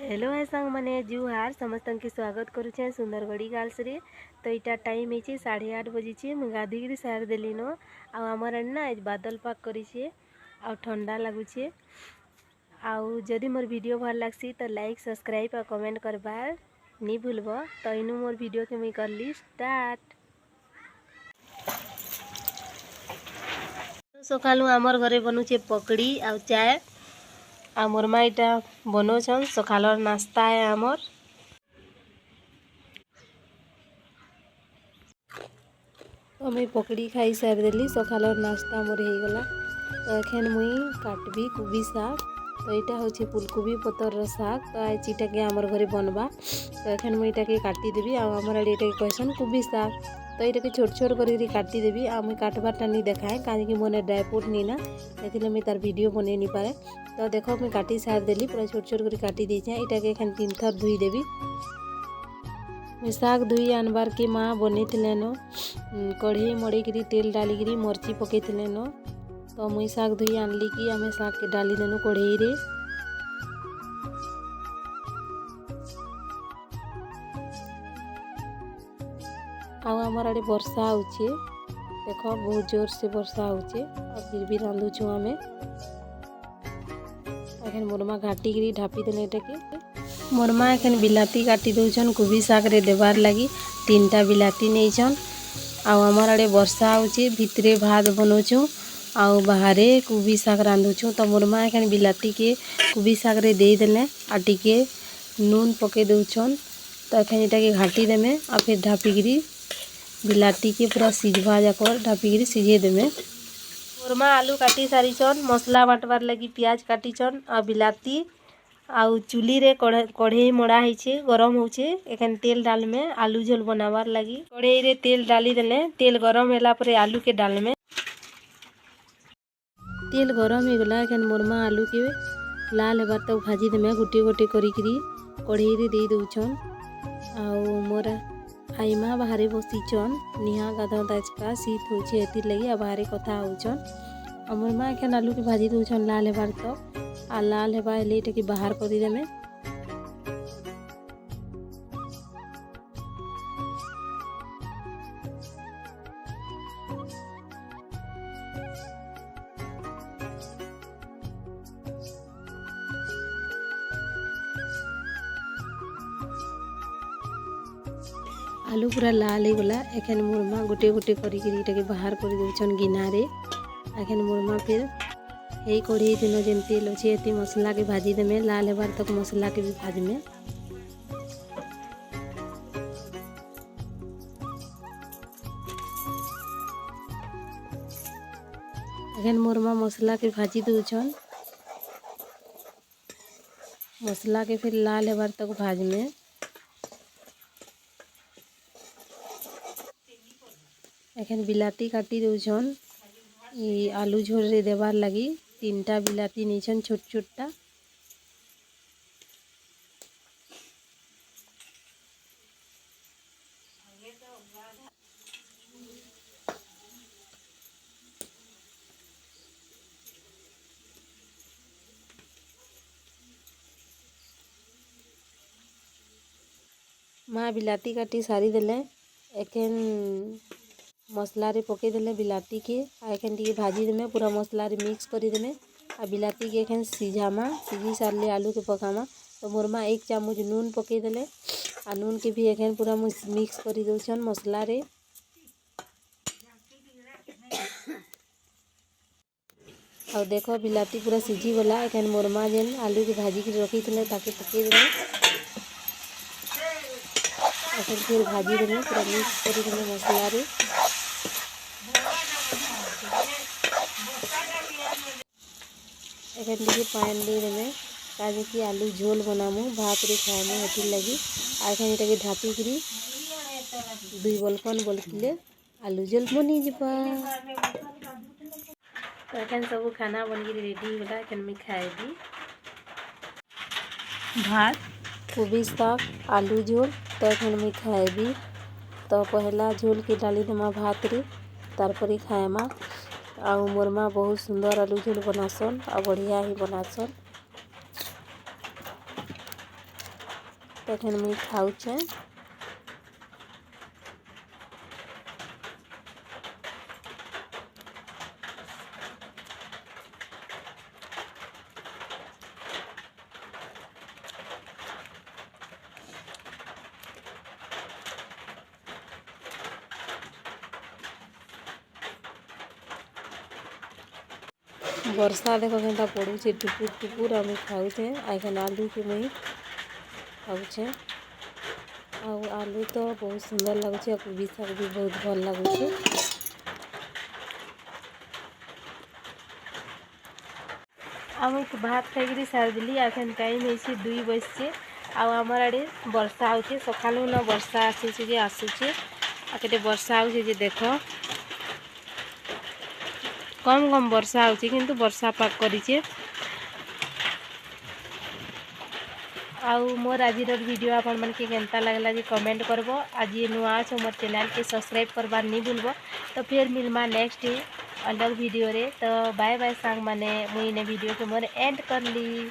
Hello है सांग मैंने जुहार समस्त के स्वागत करुचे सुंदरगढ़ी गर्ल्स रे। तो यहाँ टाइम है 8:30 बजे मुझे गाधिकी सार देली न आमर ना आज बादल पाक करेचे आ ठंडा लगुचे। आउ जदि मोर वीडियो भल लगसी तो लाइक सब्सक्राइब और कमेंट करबार नहीं भूलब। तो इनू मोर वीडियो के मुई करली स्टार्ट। सकालू आमर घरे बनुचे पकड़ी आ चाय आ मोर माँ इटा बनौछन सकालर नाश्ता है आमर। तो मुई पकड़ी खाई सारी देली सकालर नाश्ता मोर हो गला। तो एखन मुई काटबी कोबी साग। तो यहाँ हूँ फुलकोबी पतर साग। तो आज इटा के आमर घरे बनवा। तो एखन मुई इटा के काटिदेवी आमर आड़े इटा कहसन कोबी साग। तो यहाँ के छोट छोट कर काटिदेवी आ मुई काटबारटा नहीं देखाए कहीं मोने ड्राईफ्रुट नहीं ना से मुझे तार वीडियो बन नहीं पारे। तो देखो मुझे काटी सार देली पूरा छोट छोट कर काटी देचे। यहाँ के एखन 3 थर धुई देवी। साग धुई आनबार के माँ बनी न कढ़ई मड़ेकरी तेल डालिकी मर्ची पकई न। तो मुई साग धुई आनली कि आम साग के डाली देनु कढ़ई रे। आमर आड़े वर्षा होचे देख बहुत जोर से वर्षा होचे और फिर भी रांधुछु आमे। एखन मोर माँ घाटिकी ढापी देने एटा के मोर माँ एखन बिलाती काटी दौन कोबी साग रे देवार लगी 3टा बिलाती नहींछन। आमर आड़े वर्षा होचे भितरे भात बनौछु आउ बाहर कोबी साग रांधुछु। तो मोर माँ एखन बिलाती के कोबी साग रे दे देले आ टिके नून पके दौछन। तो एखन इटा के घाटी देमे और फिर ढापिकी बिलाती के पूरा सिझवा जाकर ढापिकी सिझे देमे। मोर माँ आलू काटी सारीछन मसला बाटवार लगी प्याज काटीछन आ बिलाती आउ चुली रे कढ़ई मड़ा है गरम होचे। एखन तेल डाल में आलू झोल बनावार लगी कढ़ई रे तेल डाली देले। तेल गरम होला परे आलू के डाल में तेल गरम हो गला। एखन मोर माँ आलू के लाल हेबार तक भाजी देमे गोटे गोटे करी कढ़ई रे दे दौछन। आउ मोर आई माँ बाहर बसीचन निहा गाधत आजका शीत होचे एतिर लगी आ बाहर कथा होचन। मोर माँ एखन आलू के भाजी दौछन लाल हेबार तक आ लाल हेबा हेले इटा के बाहर कर देमे। आलू पूरा लाल हो गला। एखन मोर माँ गोटे गोटे करी बाहर कर दौछन गिना रे। एखन मोर माँ फिर यही कढ़ई दिन जेन तेल अच्छे ये मसला के भाजी देमे लाल हेबार तक मसला के भी भाजमे। एखन मोर माँ मसला के भाजी दौछन मसला के फिर लाल हेबार तक भाजमे। एखन बिलाती काटी दौछन आलू झोल रे देवार लगी 3टा बिलाती नहींछन छोट छोटा। माँ बिलाती काटी सारी देले एखन मसला रे पकई देले बिलाती के एखन टी भाजी देमे पूरा मसला रे मिक्स करी देमे आ बिलाती के एखन सिझामा सिझी सारले आलू के पकामा। तो मोर माँ 1 चामच नून पकई देले आ नून के भी एखन पूरा मिक्स करी दौछन मसला रे। और देखो बिलाती पूरा सिझी गला। एखन मोर माँ जेन आलू के भाजी के रखी थे ताके पकई देले एखन फिर भाजी देले पूरा मिक्स करी देले मसला रे। एखन देखिए पानी दे देमे ताकि कि आलू झोल बनामु भात रे खाएमु हेतिर लगी। एखन इटा के ढापिकी 2 बलकन बलकिले आलू झोल बनी जिबा। तो एखन सब खाना बनके रेडी होला। एखन मैं खाएबी भात कोबी साग आलू झोल। तो एखन मैं खाएबी। तो पहला झोल के डाली देमा भात रे तारपरे खाएमा। आउ मोर माँ बहुत सुंदर आलू झोल बनासन और बढ़िया ही बनासन। तखन मुई खाऊचे। वर्षा देखो केनता पड़ुचे टुपुर टुपुर आम खाऊचे। आइखन आलू के मुई खाऊचे। आलू तो बहुत सुंदर लगुचे और कोबी शाग भी बहुत भल लगुचे। आम तो भात खाई सारिदेली। आखन टाइम है 2 बजे। आमर आड़े वर्षा आउचे। सकालू न वर्षा आसूचे आके वर्षा आउचे जे देख कम कम वर्षा आउचे किंतु वर्षा पाक करिचे। आउ मोर आज वीडियो आपण मन के केनता लगला जे कमेंट करबो। आज ये नुआ छ मोर चैनल के सब्सक्राइब करबार नहीं भूलबो। तो फिर मिलमा नेक्स्ट अलग वीडियो रे। तो बाय बाय सांग माने मुई ने वीडियो के मोर एंड कर ली।